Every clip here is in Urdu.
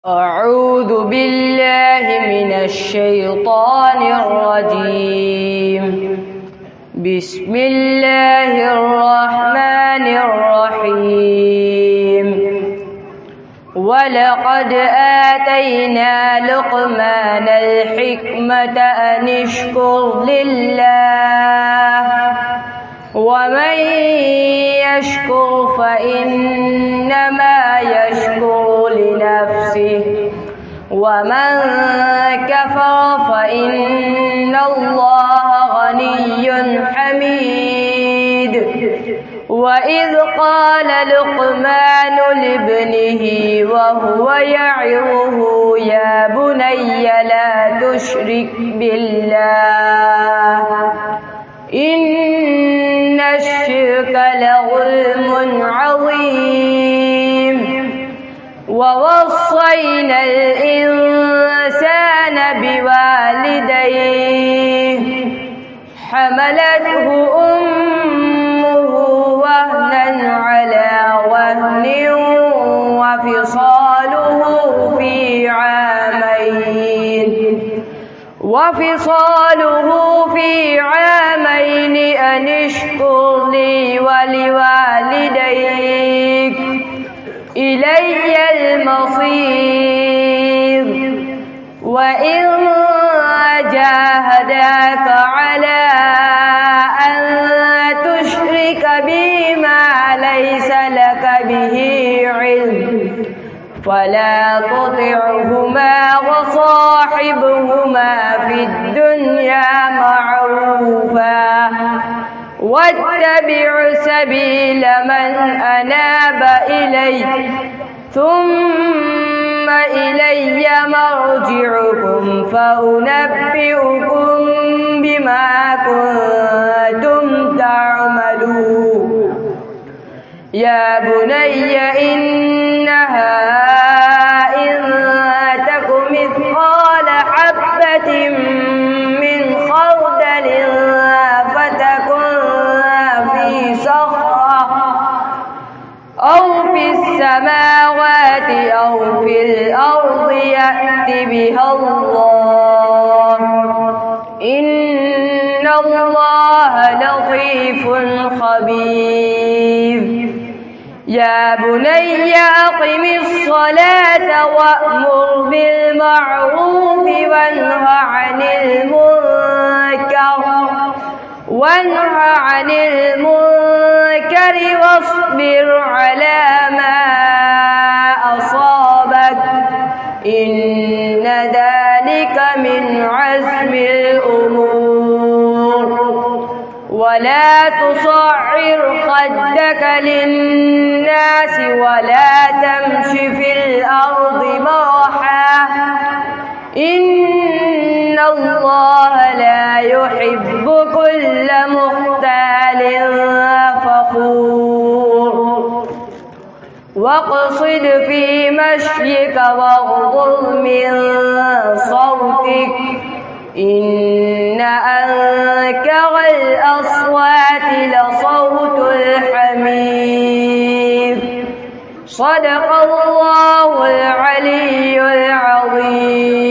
أعوذ بالله من الشيطان الرجيم. بسم الله الرحمن الرحيم. ولقد آتينا لقمان الحكمة أن اشكر لله ومن يشكر فإنما يشكر لنفسه ومن كفر فإن الله غني حميد. وإذ قال لقمان لابنه وهو يعظه يا بني لا تشرك بالله إن الشرك لظلم عظيم. ووصينا الإنسان بوالديه حملته أمه وهنا على وهن وفصاله في عامين أن اشكر لي ولوالديك إلي المصير. وإن جاهداك على أن تشرك بي ما ليس لك به علم فلا تطعهما وصاحبهما في الدنيا معروفا واتبع سبيل من أناب إلي ثم إلي مرجعكم فأنبئكم بما كنتم تعملون. يا بني إنها إن تك مثقال حبة من خردل فتكن في صخرة أو في السماوات أو في الأرض يأت بها الله إن الله لطيف خبير. يا بني أقم الصلاة وأمر بالمعروف وانه عن المنكر واصبر على ما أصابك إن ذلك من عزم الأمور. ولا تصعر خدك للناس ولا تمش في الأرض مرحا إن الله لا يحب كل مختال فخور. واقصد في مشيك واغضض من صوتك إن أنكر الأصوات لصوت الحمير. صدق الله العلي العظيم.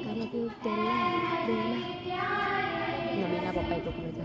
karena aku Bella namanya papa itu berarti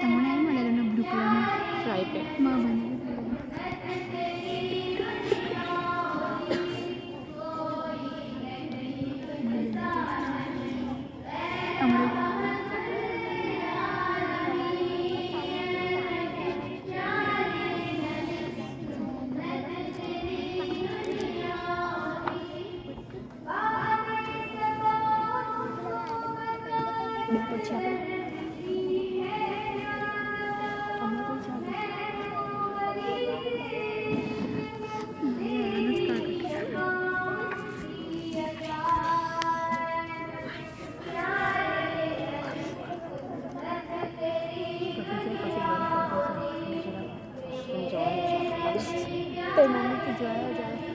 તમને એમ મળે બ્લુ કલરનો fry pan માં બને પછી આપણે તે મમ્મી કે જોયા જાય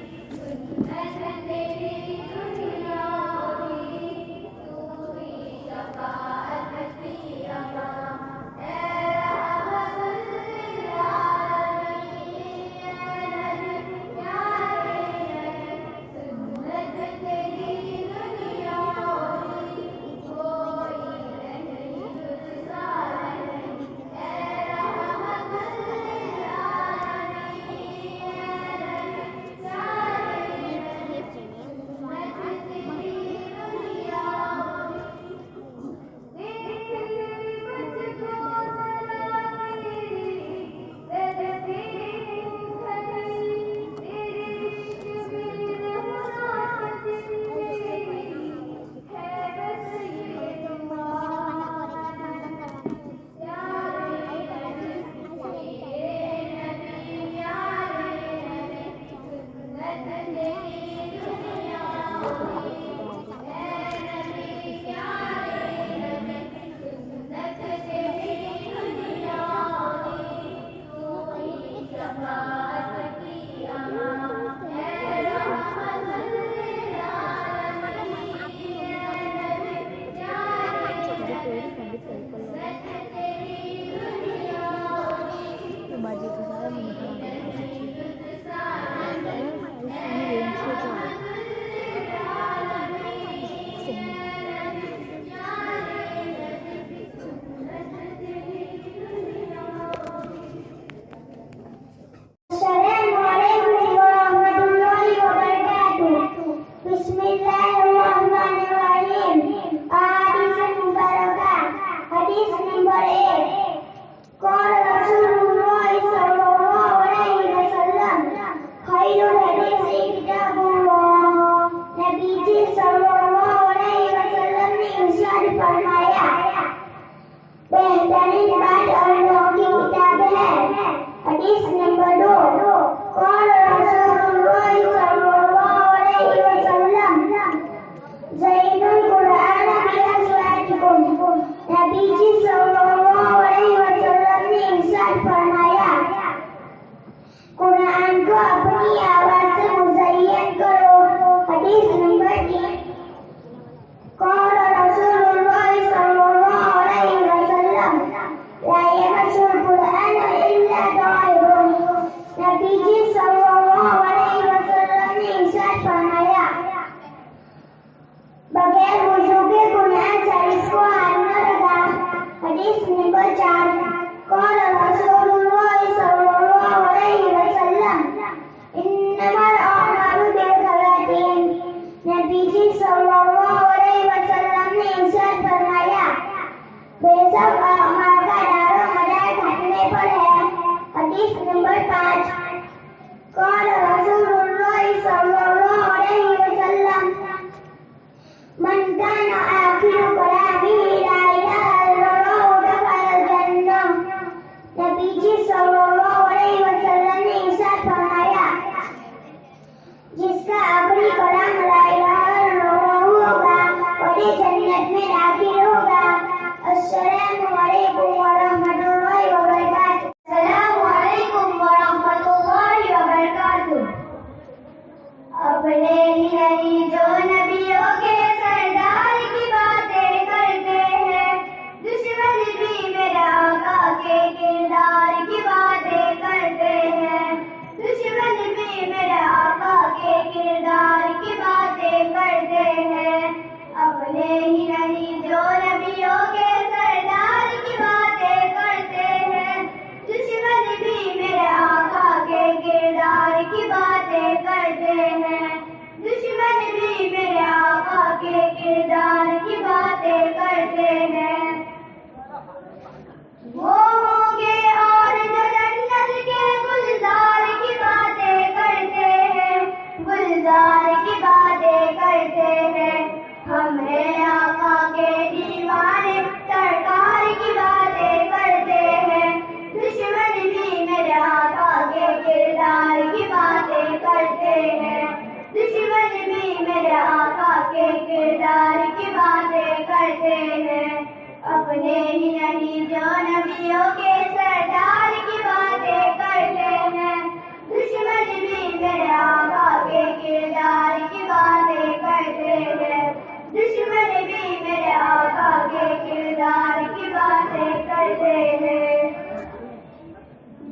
میرے آقا کے کردار کی باتیں کرتے ہیں، اپنے ہی نہیں جو نبیوں کے سردار کی باتیں کرتے ہیں، دشمن بھی میرے آقا کے کردار کی باتیں کرتے ہیں، دشمن بھی میرے آقا کے کردار کی باتیں کرتے ہیں۔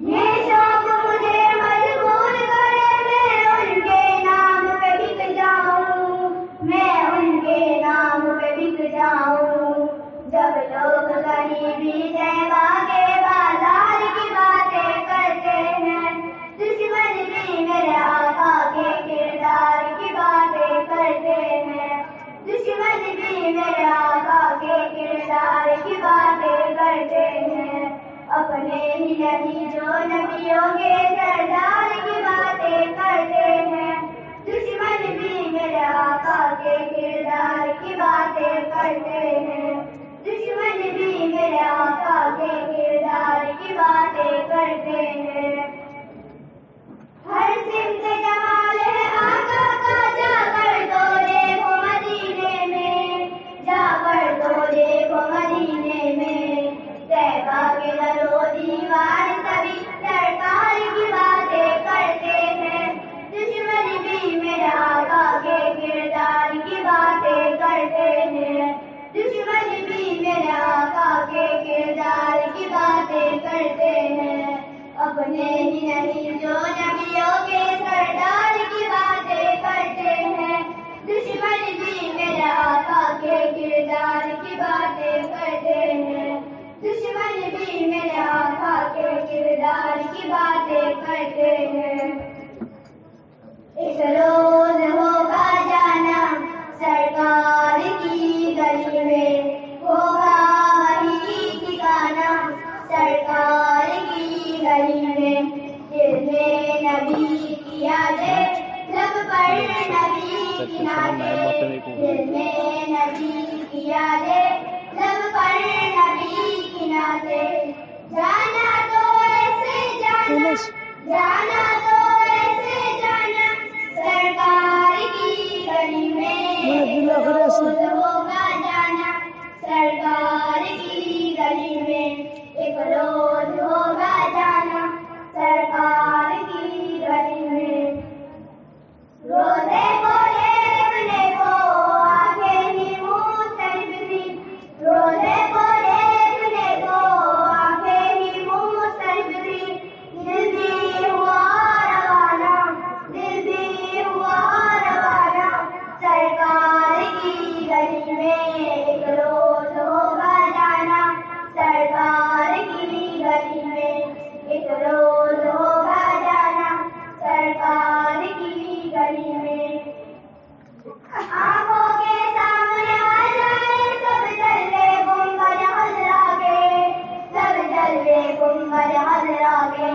یہ شوق مجھے مجبور کرے میں ان کے نام پہ بک جاؤں، میں ان کے نام پہ بک جاؤں، جب لوگ کہیں بھی طیبہ کے بازار کی باتیں کرتے ہیں، دشمن بھی میرے آقا کے کردار کی باتیں کرتے ہیں، دشمن بھی میرے آقا کے کردار کی باتیں کرتے ہیں، اپنے ہی نہیں جو نبیوں کے سردار کی باتیں کرتے ہیں، دشمن بھی میرے آقا کے کردار کی باتیں کرتے ہیں، دشمن بھی میرے آقا کے کردار کی باتیں کرتے ہیں۔ ہر سمت جمال ہے آقا کا، جا کر تو دیکھو مدینے میں، جا کر تو دیکھو مدینے میں، طیبہ کے در و دیوار سبھی سرکار کی باتیں کرتے ہیں، دشمن بھی میرے آقا کے کردار کی باتیں کرتے ہیں، دشمن بھی میرے آقا کے کردار کی باتیں کرتے ہیں، اپنے ہی نہیں جو نبیوں کے سردار کی باتیں کرتے ہیں، دشمن بھی میرے آقا کے کردار کی باتیں کرتے ہیں، دشمن بھی میرے آقا کے کردار کی باتیں کرتے ہیں۔ ایک روز ہوگا جانا سرکار کی گلی میں، ہوگا وہی ٹھکانا سرکار کی گلی میں، دل میں نبی کی یادیں، لب پر نبی کی نعتیں، دل میں نبی کی یادیں، لب پر نبی کی نعتیں، جانا تو ایسے جانا، جانا تو ایسے جانا سرکار کی گلی میں، ایک روز ہوگا جانا سرکار کی گلی میں، ایک روز ہوگا جانا سرکار کی گلی میں، روزے کو دیکھنے کو آنکھیں ہی مختلف تھی، روزے کو دیکھنے کو آنکھیں ہی مختلف تھی، دل بھی ہوا روانہ، دل بھی ہوا روانہ سرکار کی گلی میں، ایک روز ہوگا جانا سرکار کی گلی میں، ایک روز ہوگا جانا سرکار کی گلی میں، آنکھوں کے سامنے آ جائے سب جلوے گنبد خضرا کے، سب جلوے گنبد خضرا کے،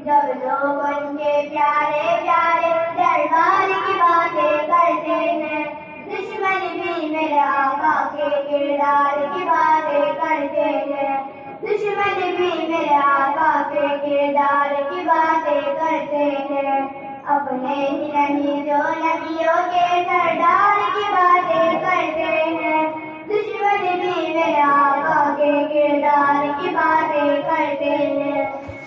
جب لوگ ان کے پیارے پیارے دربار کی باتیں کرتے ہیں، دشمن بھی میرے آقا کے کردار کی باتیں کرتے ہیں، دشمن بھی میرے آقا کے کردار کی باتیں کرتے ہیں، اپنے ہی نہیں جو نبیوں کے سردار کی باتیں کرتے ہیں، دشمن بھی میرے آقا کے کردار کی باتیں کرتے ہیں،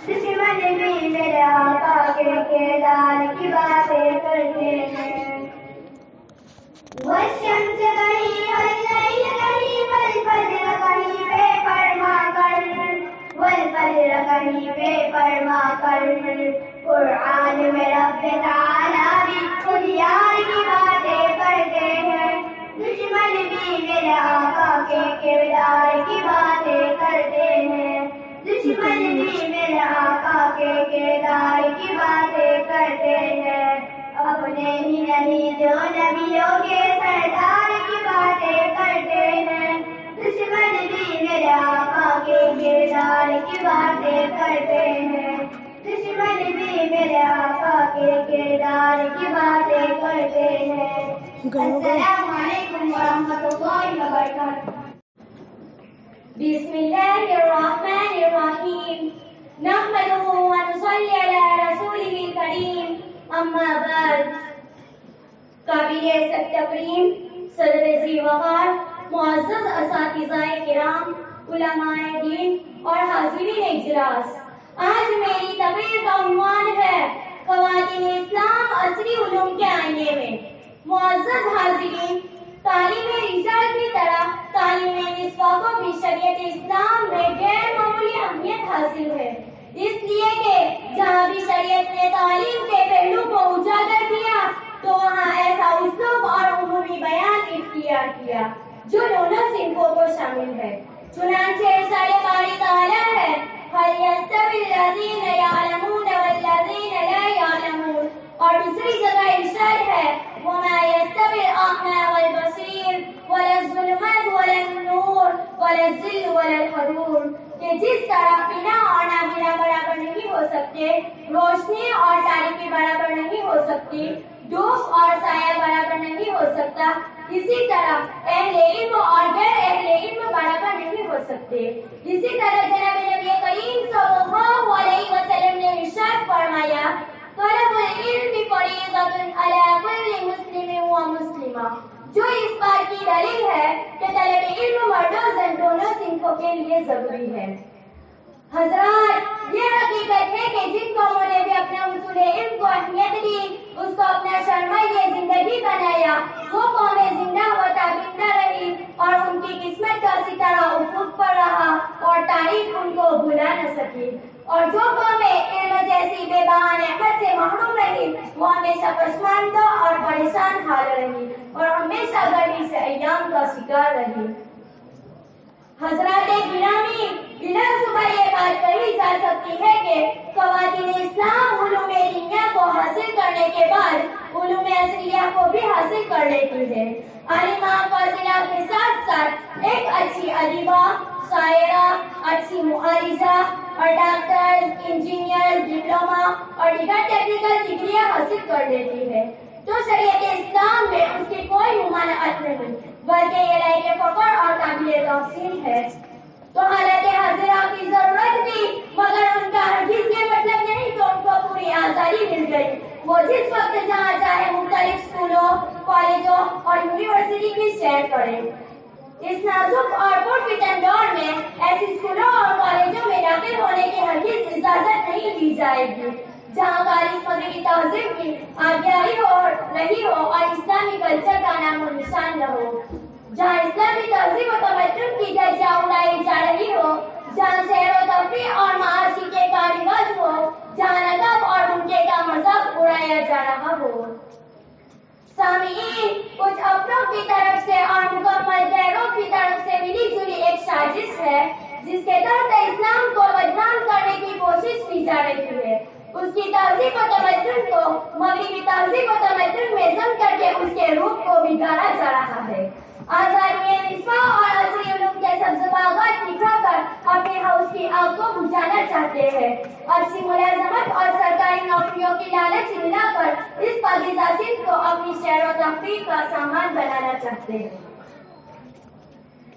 دشمن بھی میرے آقا کے کردار کی باتیں کرتے ہیں۔ والشمس کہیں واللیل کہیں والفجر کہیں بے فرما کر، والفجر کہیں بے فرما کر، قرآن میں رب تعالیٰ بھی خود یار کی باتیں کرتے ہیں، دشمن بھی میرے آقا کے کردار کی باتیں کرتے ہیں، دشمن بھی میرے آقا کے کردار کی باتیں کرتے ہیں، اپنے ہی نہیں جو نبیوں کے سردار کی باتیں کرتے ہیں، دشمن بھی میرے آقا کے کردار کی باتیں کرتے ہیں، دشمن بھی میرے آقا کے کردار کی باتیں کرتے ہیں۔ السلام علیکم ورحمۃ اللہ وبرکاتہ۔ بسم اللہ الرحمن الرحیم، نحمده ونصلي على رسوله الكريم، اما بعد، حاضری تقریم، صدر ذی وقار، معزز اساتذہ کرام، علماء دین اور حاضرین اجلاس، آج میری تقریر کا عنوان ہے خواتین اسلام عصری علوم کے آئینے میں۔ معزز حاضرین، تعلیم رسال کی طرح تعلیم نسواں کو بھی شریعت اسلام میں غیر معمولی اہمیت حاصل ہے، اس لیے کہ جہاں بھی شریعت نے تعلیم کے پہلو کو اجاگر کیا تو وہاں ایسا اسلوب اور عمومی بیان اختیار کیا جو دونوں صنفوں کو شامل ہے۔ چنانچہ ارشاد باری تعالیٰ ہے هل يستوي الذين يعلمون والذين لا يعلمون، اور دوسری جگہ ارشاد ہے وما يستوي الأعمى والبصير ولا الظلمات ولا النور ولا الظل ولا الحرور، کہ جس طرح بنا اور نابینا برابر نہیں ہو سکتے، روشنی اور تاریکی برابر نہیں ہو سکتی، دھوپ اور سایہ برابر نہیں ہو سکتا، اسی طرح اہل علم اور غیر اہل علم برابر نہیں ہو سکتے۔ اسی طرح جناب نبی کریم صلی اللہ علیہ وسلم نے ارشاد فرمایا طلب العلم فریضۃ علی کل مسلم و مسلمہ، جو اس بات کی دلیل ہے کہ طلب علم مرد و زن دونوں صنفوں کے لیے ضروری ہے۔ حضرات، یہ حقیقت ہے کہ جن قوموں نے بھی اپنے اصول علم کو اہمیت دی، اس کو اپنا سرمایہ زندگی بنایا، وہ قومیں زندہ و تابندہ رہی اور ان کی قسمت کا ستارہ افق پر رہا اور تاریخ ان کو بھلا نہ سکی، اور جو قومیں علم جیسی بے بہا نعمت سے محروم رہی وہ ہمیشہ پسماندہ اور پریشان حال رہی اور ہمیشہ گرمی سے ایام کا شکار رہی۔ حضرات گرامی، بلا شبہ یہ بات کہی جا سکتی ہے کہ خواتین اسلام علوم دنیا کو حاصل کرنے کے بعد علوم عصریہ کو بھی حاصل کر لیتی ہے۔ عالمہ فاضلہ کے ساتھ ساتھ ایک اچھی ادیبہ، شاعرہ، اچھی معالجہ اور ڈاکٹر، انجینئر، ڈپلومہ اور دیگر ٹیکنیکل ڈگریاں حاصل کر لیتی ہے تو شریعت اسلام میں اس کی کوئی ممانعت نہیں، بلکہ یہ لائق فخر اور قابل تحسین ہے۔ تو حالانکہ حاضرہ کی ضرورت تھی مگر ان کا ہرگز یہ مطلب نہیں کہ ان کو پوری آزادی مل گئی، وہ جس وقت جہاں چاہے مختلف اسکولوں، کالجوں اور یونیورسٹی کی سیر کریں۔ اس نازک اور پرفتن دور میں ایسے اسکولوں اور کالجوں میں داخل ہونے کی ہرگز اجازت نہیں دی جائے گی جہاں خالص مغربی تہذیب کی آگیائی رہی ہو اور اسلامی کلچر کا نام و نشان نہ ہو، جہاں اسلامی تہذیب و تمدن کی درجہ اڑائی جا رہی ہو، جہاں سیر و تفریح اور معاشی کے کاروبار ہو، جہاں نقب اور منکر کا مذہب اڑایا جا رہا ہو۔ سامعین، کچھ اپنوں کی طرف سے اور مکمل غیروں کی طرف سے ملی جلی ایک سازش ہے جس کے تحت اسلام کو بدنام کرنے کی کوشش کی جا رہی ہے، اس کی تہذیب و تمدن کو مغربی تہذیب و تمدن میں ضم کر کے اس کے روح کو بگاڑا جا رہا ہے۔ آزادی نسواں اور عصری علوم کے سبز باغات دکھا کر اپنے حوض کی آگ کو بجھانا چاہتے ہیں، اچھی ملازمت اور سرکاری نوکریوں کی لالچ دلا کر اس پاکیزہ صنف کو اپنی سیر و تفریح کا سامان بنانا چاہتے ہیں۔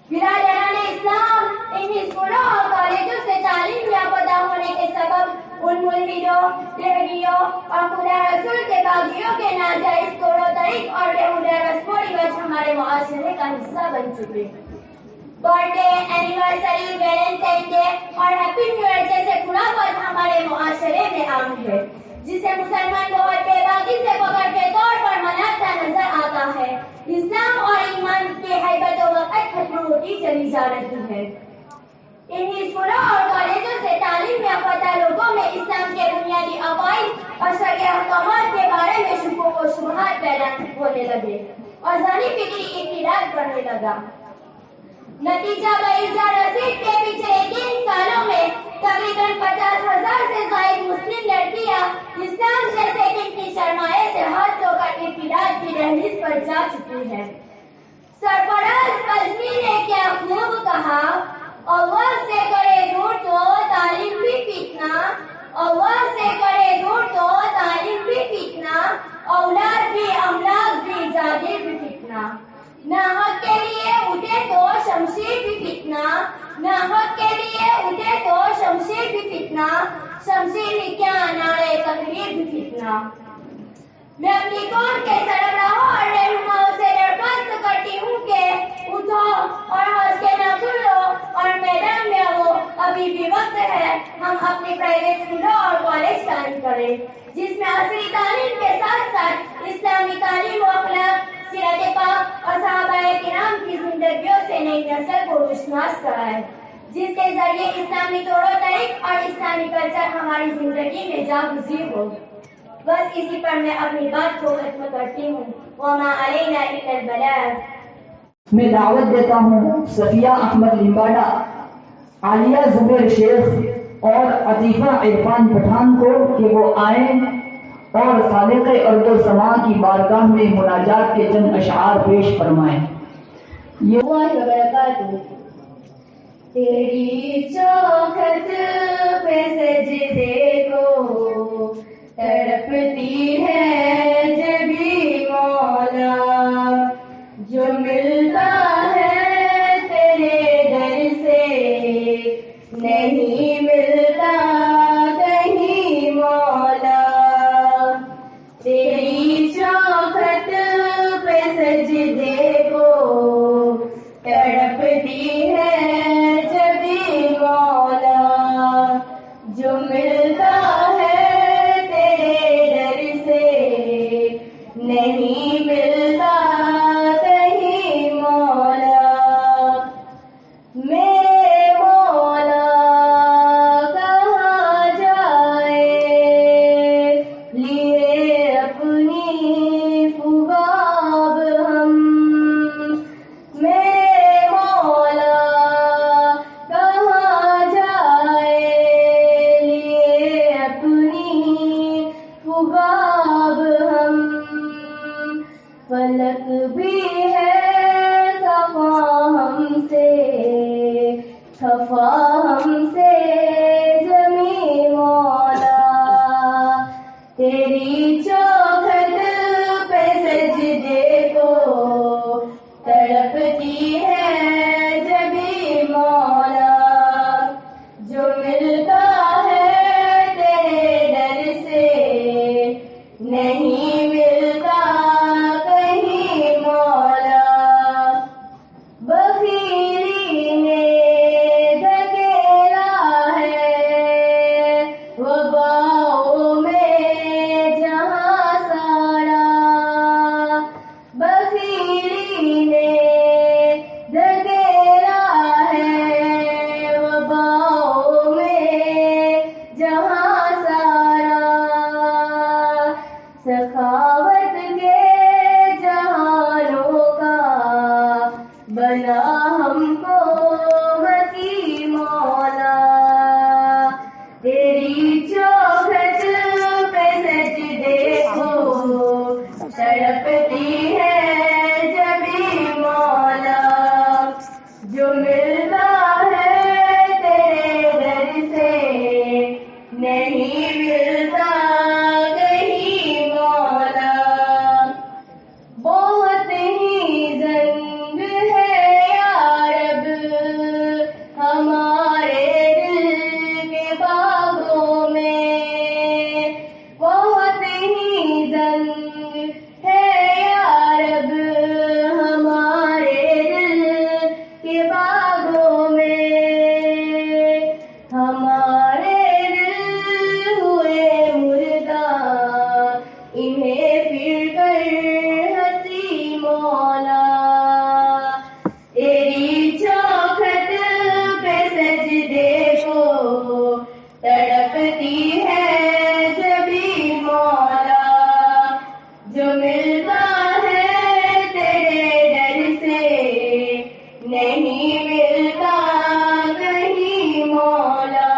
برادران اسلام، ان اسکولوں اور کالجوں سے تعلیم یافتہ ہونے کے سبب ان ملحدوں، دہریوں اور خدا رسول کے باغیوں کے ناجائز طور و طریق اور بیہودہ رسم و رواج ہمارے معاشرے کا حصہ بن چکے۔ Birth day, anniversary, Valentine day اور ہیپی نیو ایئر جیسے خرافات ہمارے معاشرے میں عام ہے، جسے مسلمان بہت بے باکی سے فخر کے طور پر مناتا نظر آتا ہے۔ اسلام اور ایمان کی ہیبت و وقت ختم ہوتی چلی جا رہی ہے۔ ان اسکولوں اور کالجوں سے تعلیم یافتہ لوگوں میں اسلام کے بنیادی عقائد اور شرعی احکامات کے بارے میں شکوک و شبہات پیدا ہونے لگے اور ذہنی فکری انفراد بڑھنے لگا۔ نتیجہ بائجہ رسید کے پچھلے 3 سالوں میں تقریباً 50,000 سے زائد مسلم لڑکیاں اسلام جیسے قیمتی سرمایے سے ہاتھ دھو کر انفراد کی دہلیز پر جا چکی ہے۔ سرفراز قزوینی نے کیا خوب کہا، اللہ سے کرے دور تو تعلیم بھی فتنہ، اللہ سے کرے دور تو تعلیم بھی فتنہ، اولاد بھی املاک بھی جاگیر بھی فتنہ، نہ حق کے لیے اٹھے تو شمشیر بھی فتنہ، نہ حق کے لیے اٹھے تو شمشیر بھی فتنہ، شمشیر ہی کیا نعرے تکبیر بھی فتنہ۔ میں اپنی قوم کے سربراہوں اور کرتی ہوں کہ اٹھو اور ہنس کے نہ بھولو اور میدان میں آؤ، ابھی بھی وقت ہے ہم اپنے پرائیویٹ اسکولوں اور کالج قائم کریں جس میں عصری تعلیم کے ساتھ ساتھ اسلامی تعلیم و اخلاق، سیرت پاک اور صحابہ کرام کی زندگیوں سے نئی نسل کو روشناس کرائے، جس کے ذریعے اسلامی طور و طریق اور اسلامی کلچر ہماری زندگی میں جاگزیر ہو۔ بس اسی پر میں اپنی بات کو ختم کرتی ہوں۔ وما علینا الا البلاغ۔ میں دعوت دیتا ہوں صفیہ احمد لمباڈا، عالیہ زبیر شیخ اور عطیفہ عرفان پٹھان کو کہ وہ آئیں اور خالق ارض و سماء کی بارگاہ میں مناجات کے چند اشعار پیش فرمائیں۔ اللہ وبرکاتہ۔ تیری چوکھٹ پہ سجدے کو تڑپتی ہے جبھی مولا، جو ملتا ہے تیرے در سے نہیں ملتا کہیں مولا، تیری چوکھٹ پہ سجدے کو تڑپتی ہے جبھی مولا، جو ملتا ہے تیرے در سے نہیں ملتا کہیں مولا، میرے مولا کہاں جائے لیے اپنی فغاب ہم، میرے مولا کہاں جائے لیے اپنی فغاب ہم، فلک بھی ہے خفا ہم سے، خفا ہم سے زمین مولا، تیری چوکھٹ پہ سجدے کو تڑپتی ہے جبھی مولا، جو ملتا ہے تیرے در سے نہیں ملتا کہیں مولا، بخیلی نے دھکیلا ہے وباؤں میں جہاں سارا، بخیلی نے دھکیلا ہے وباؤں میں جہاں سارا، سخاوت کے جہانوں کا بنا ہم کو مکی مولا، تیری چوکھٹ پہ سجدے کو تڑپتی ہے جبھی مولا، جو ملتا ہے تیرے در سے نہیں ملتا کہیں مولا، بہت ہی زنگ ہے یا رب ہمارے دل کے باغوں میں، بہت ہی زنگ ہے یا رب ہمارے دل کے باغوں میں، ہمارے دل ہوئے مردہ انہیں پھر کر ہنسی مولا، تیری چوکھٹ پہ سجدے کو تڑپتی ہے جبھی مولا، جو ملتا ہے تیرے در سے نہیں ملتا کہیں مولا،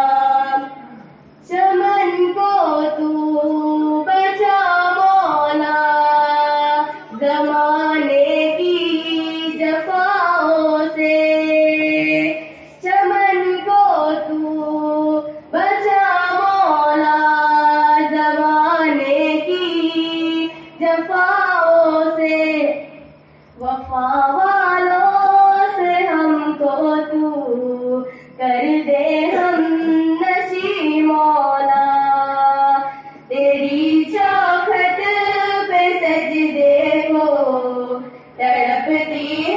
چمن کو تو بچا مولا زمانے کی جفاؤں سے، چمن کو تو بچا مولا زمانے کی جفاؤں سے، وفا والوں سے ہم کو تو کر دے ہم نشی مولا، تیری چوکھٹ پہ سجدے کو تڑپتی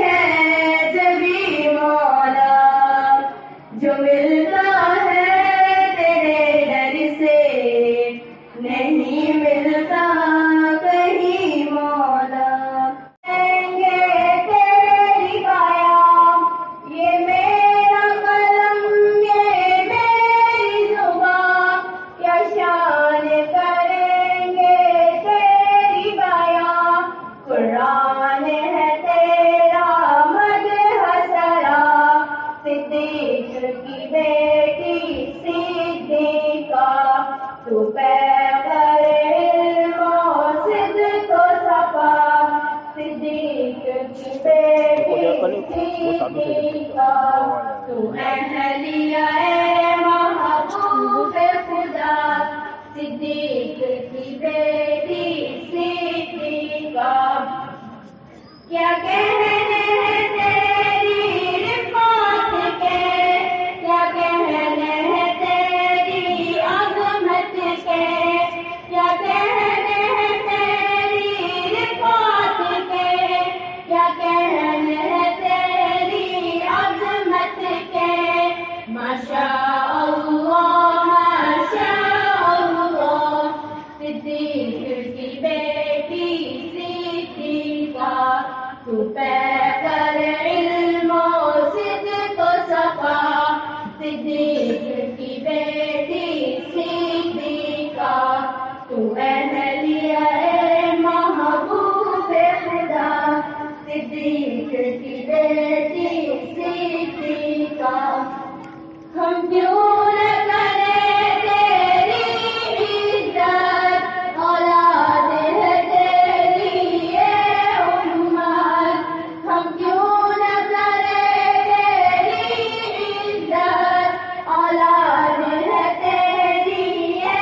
صدیقہ تو اہلیہ محبوب خدا صدیق کی بیٹی صدیقہ کیا کہنے ہیں تیری رفعت کے کیا کہنے ہیں تیری عظمت کے کیا کہنے ہیں تیری رفعت کے کیا کہنے ہیں تیری عظمت کے ماشاء اللہ صدیق کی بیٹی صدیقہ تو پیکر علم و صدق و صفا صدیق کی بیٹی صدیقہ تو اہلیہ محبوب خدا صدیق کی بیٹی صدیقہ ہم کیوں نہ کریں تیری عزت اولاد ہے تیری یہ امت ہم کیوں نہ کریں تیری عزت اولاد ہے تیری یہ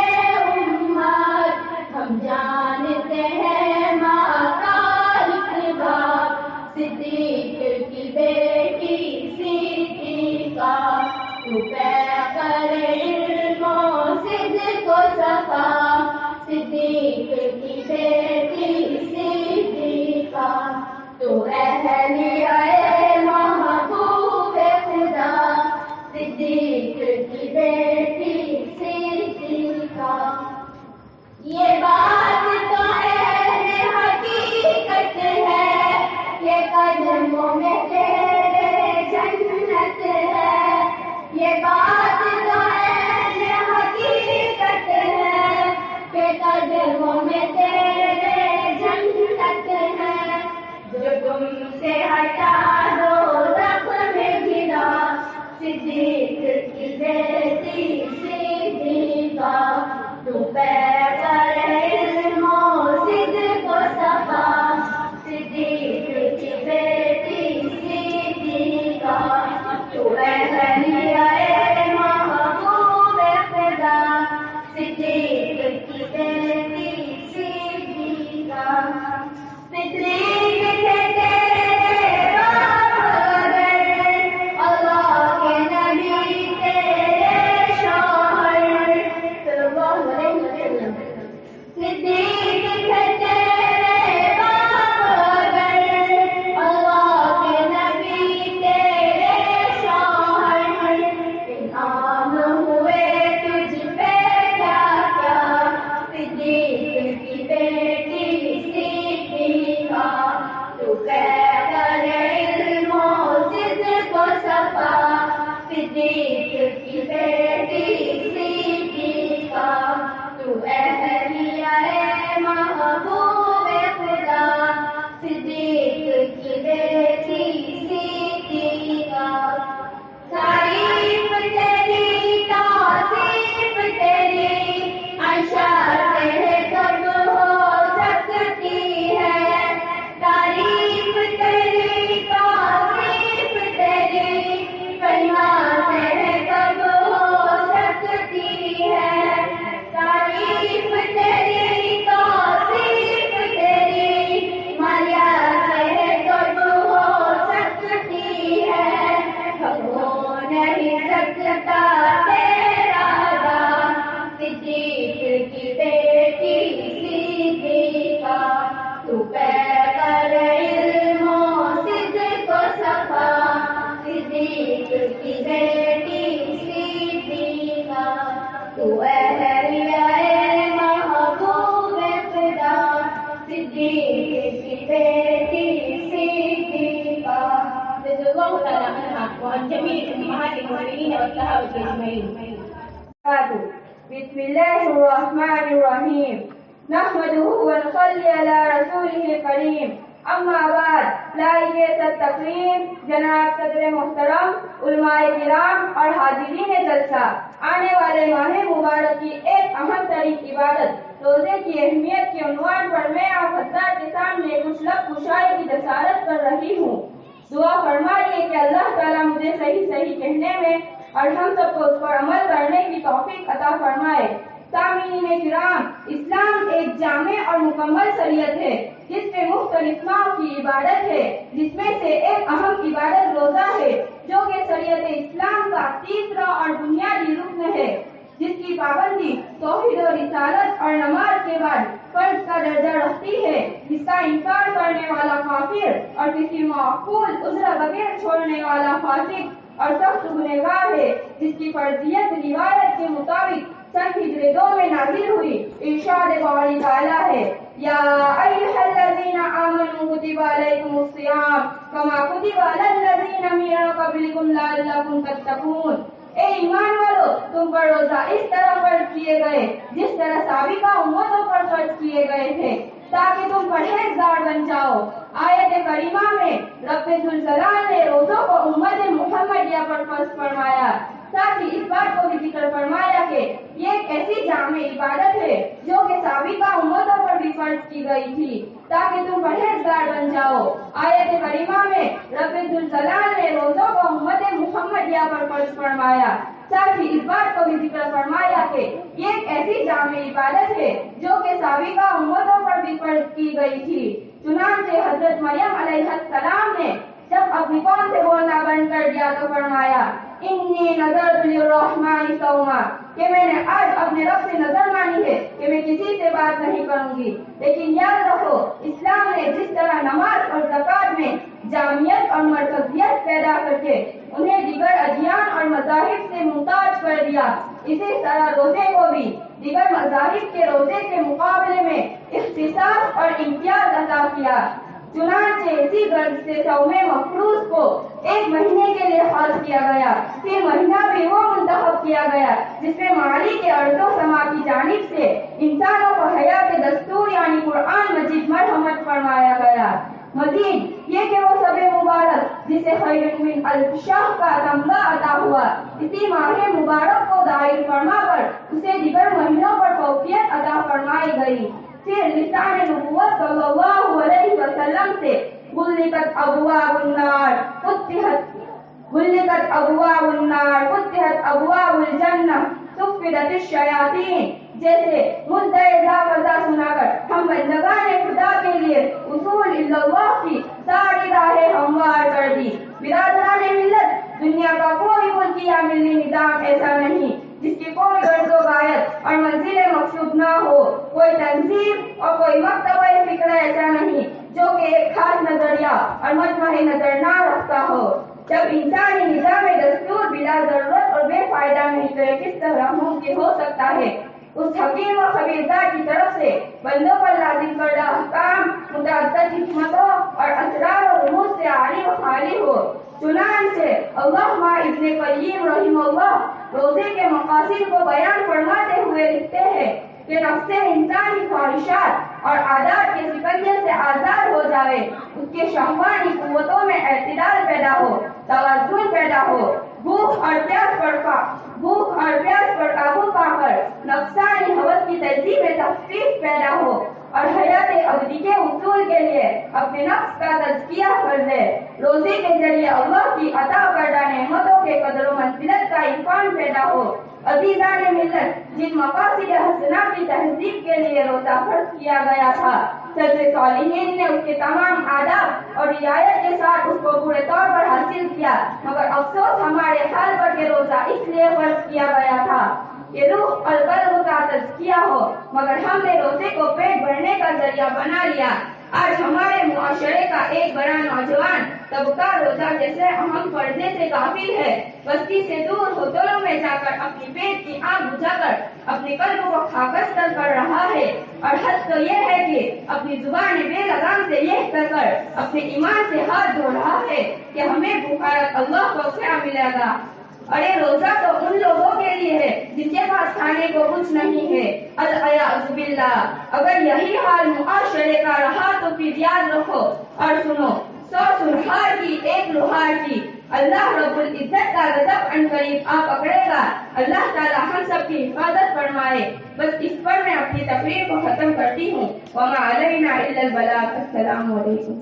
امت ہم جانتے ہیں ماں کا اقبال صدیق کی بیٹی صدیقہ تو پیکر علم و صدق و صفا صدیق کی بیٹی صدیقہ تو اہلیہ محبوب خدا صدیق کی بیٹی صدیقہ یہ بات تو اہل حقیقت ہے یہ قدموں میں تیرے جنت ہے یہ بات تو اہل حقیقت ہے کہ قدموں میں تیرے جنت ہے جو تم سے ہٹا دو رقم گرا صدیق کی بیٹی صدیقہ تو پیکر علم و صدق و صفا صدیق کی بیٹی صدیقہ تو اہلیہ محبوب خدا صدیق کی بیٹی صدیقہ صدیق کے تیرے باپ اگر اللہ کے نبی تیرے شوہر صدیق کے تیرے باپ اگر اللہ کے نبی تیرے شوہر انعام ہوئے تجھ پہ کیا کیا صدیق کی بیٹی صدیقہ تو پیکر علم و صدق و صفا صدیق کی بیٹی صدیقہ تو اہلیہ محبوب خدا صدیق کی بیٹی صدیقہ تعریف تیری توصیف تیری عائشہ سے کب ہو سکتی ہے تعریف تیری توصیف تیری کلمہ سے کب ہو سکتی ہے تعریف تیری توصیف تیری مایا سے کب ہو سکتی ہے ہو نہیں سکتا تیرا دام صدیق کی بیٹی صدیقہ تو پیکر علم و صدق و صفا صدیق کی بیٹی صدیقہ تو اہلیہ محبوب خدا صدیق کی بیٹی صدیقہ رضی اللہ تعالی عنہا وعن جميع امهات المؤمنين والصحابه اجمعين. بسم الله الرحمن الرحيم نحمده ونصلي على رسوله الكريم اما بعد لائق تقریم جناب صدر محترم علماء کرام اور حاضرین جلسہ آنے والے ماہ مبارک کی ایک اہم ترین عبادت روزے کی اہمیت کے عنوان پر میں آپ حضرات کے سامنے کچھ لفظ مشاعرے کی جسارت کر رہی ہوں. دعا فرمائیے کہ اللہ تعالیٰ مجھے صحیح صحیح کہنے میں اور ہم سب کو اس پر عمل کرنے کی توفیق عطا فرمائے۔ سامعین کرام، اسلام ایک جامع اور مکمل شریعت ہے جس میں مختلف نوع کی عبادت ہے، جس میں سے ایک اہم عبادت روزہ ہے جو کہ شریعت اسلام کا تیسرا اور بنیادی رکن ہے، جس کی پابندی توحید و رسالت اور نماز کے بعد فرض کا درجہ رکھتی ہے، جس کا انکار کرنے والا کافر اور کسی معقول عذر بغیر چھوڑنے والا فاسق اور سخت گنہگار ہے، جس کی فرضیت روایت کے مطابق سن ہجری 2 میں نازل ہوئی۔ ارشاد باری تعالیٰ ہے، یا ایھا الذین آمنوا کتب علیکم الصیام کما کتب علی الذین من قبلکم لعلکم تتقون۔ اے ایمان والو، تم پر روزہ اس طرح فرض کیے گئے جس طرح سابقہ امتوں پر فرض کیے گئے تھے تاکہ تم پرہیزگار بن جاؤ۔ آیت کریمہ میں رب ذوالجلال نے روزوں کو امت محمدیہ پر فرض فرمایا، ساتھ ہی اس بات کو بھی ذکر فرمایا کہ یہ ایک ایسی جامع عبادت ہے جو کہ سابقہ امتوں پر بھی فرض کی گئی تھی تاکہ تم پرہیزگار بن جاؤ۔ آیت کریمہ میں رب ذوالجلال نے روزوں کو امت محمدیہ پر فرض فرمایا، ساتھ ہی اس بات کو بھی ذکر فرمایا کہ یہ ایک ایسی جامع عبادت ہے جو کہ سابقہ امتوں پر بھی فرض کی گئی تھی۔ چنانچہ حضرت مریم علیہ السلام نے جب اپنی قوم سے بولنا بند کر دیا تو فرمایا، انی نذرت للرحمن صوما، کہ میں نے آج اپنے رب سے نظر مانی ہے کہ میں کسی سے بات نہیں کروں گی۔ لیکن یاد رکھو، اسلام نے جس طرح نماز اور زکوٰۃ میں جامعیت اور مرکزیت پیدا کر کے انہیں دیگر ادیان اور مذاہب سے ممتاز کر دیا، اسی طرح روزے کو بھی دیگر مذاہب کے روزے کے مقابلے میں اختصاص اور امتیاز عطا کیا۔ چنانچہ اسی غرض سے صوم مفروض کو 1 مہینے کے لیے خاص کیا گیا، پھر مہینہ بھی وہ منتخب کیا گیا جس میں مالی کے ارض و سما کی جانب سے انسانوں کو حیات دستور یعنی قرآن مجید مرحمت فرمایا گیا۔ مزید یہ کہ وہ شب مبارک جسے خیر من الف شہر کا تمغہ عطا ہوا، اسی ماہ مبارک کو دائر فرما کر اسے دیگر مہینوں پر فوقیت عطا فرمائی گئی۔ پھر لسان نبوت صلی اللہ علیہ وسلم سے غلقت ابواب النار فتحت ابواب الجنہ صفدت الشیاطین جیسے مدعا فضا سنا کر ہم بندگان خدا کے لیے اصول اللہ کی ساری راہیں ہموار کر دی۔ برادران ملت، دنیا کا کوئی ملکی یا ملی نظام ایسا نہیں جس کی کوئی غرض و غایت اور منزل مقصود نہ ہو، کوئی تنظیم اور کوئی مکتبہ فکر ایسا نہیں جو کہ ایک خاص نظریہ اور مجمع نظر نہ رکھتا ہو۔ جب انسانی نظام دستور بلا ضرورت اور بے فائدہ نہیں تو کس طرح ممکن ہو سکتا ہے؟ اس حکیم و خبیر ذات کی طرف سے بندوں پر لازم کردہ احکام متعدد حکمتوں اور اسرار و رموز سے عالی و خالی ہو۔ چنانچہ علامہ ابن قیم رحمہ اللہ روزے کے مقاصد کو بیان فرماتے ہوئے لکھتے ہیں کہ نفس انسان کی خواہشات اور عادات کے سکندر سے آزاد ہو جائے، اس کے شہوانی قوتوں میں اعتدال پیدا ہو، توازن پیدا ہو، بھوک اور پیاس پر قابو پا کر نفسانی ہوس کی تہذیب میں تخفیف پیدا ہو اور حیات ابدی کے حصول کے لیے اپنے نفس کا تزکیہ کر لے۔ روزے کے ذریعے اللہ کی عطا کردہ نعمتوں کے قدر و منزلت کا عرفان پیدا ہو۔ عزیزان ملت، جن مقاصد حسنہ کی تہذیب کے لیے روزہ فرض کیا گیا تھا، سلف صالحین نے اس کے تمام آداب اور رعایت کے ساتھ اس کو پورے طور پر حاصل کیا، مگر افسوس ہمارے حال پر کہ روزہ اس لیے فرض کیا گیا تھا کہ روح اور قلب کا تزکیہ ہو، مگر ہم نے روزے کو پیٹ بھرنے کا ذریعہ بنا لیا۔ آج ہمارے معاشرے کا ایک بڑا نوجوان طبقہ روزہ جیسے اہم فرضے سے غافل ہے، بستی سے دور ہوٹلوں میں جا کر اپنی پیٹ کی آگ بجھا کر اپنے قلب کو خاکستر کر رہا ہے، اور حد تو یہ ہے کہ اپنی زبان بے لگام سے یہ کہہ کر اپنے ایمان سے ہاتھ دھو رہا ہے کہ ہمیں بھوکھارت اللہ کو کیا ملے گا۔ ارے روزہ تو ان لوگوں کے لیے ہے جن کے پاس کھانے کو کچھ نہیں ہے۔ الیاذ باللہ، اگر یہی حال معاشرے کا رہا تو پھر یاد رکھو اور سنو، 100 سنہار کی ایک لوہار کی، اللہ رب العزت کا غضب عنقریب آ پکڑے گا۔ اللہ تعالی ہم سب کی حفاظت فرمائے۔ بس اس پر میں اپنی تقریر کو ختم کرتی ہوں۔ وما علینا الا البلاغ۔ السلام علیکم۔